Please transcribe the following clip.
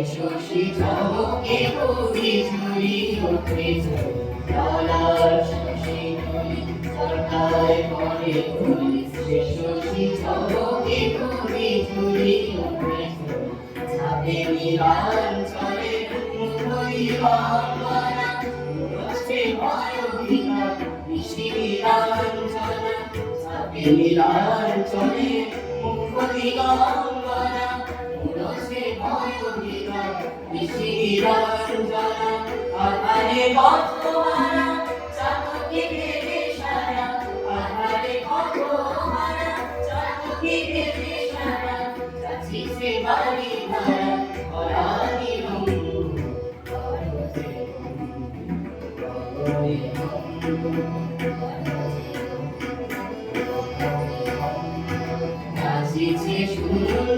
শশী চমকে কবি ঝুরি ওঠে লালার শশী নলি সরকায় করে তুলি শশী চমকে কবি ঝুরি ওঠে ছাপে মিলার চলে মুখই বাংলা রসে বায়ুবিনা বিশিরার চলে ছাপে মিলার চলে মুখই বাংলা রসে বায়ুবিনা বিশিরার চলে আধারে কতমারা চাতকি ভেবে সারা আধারে কতমারা চাতকি ভেবে সারা যাচ্ছি সে বাড়ি ভাড়া অরানি নাচিছে সুন্দর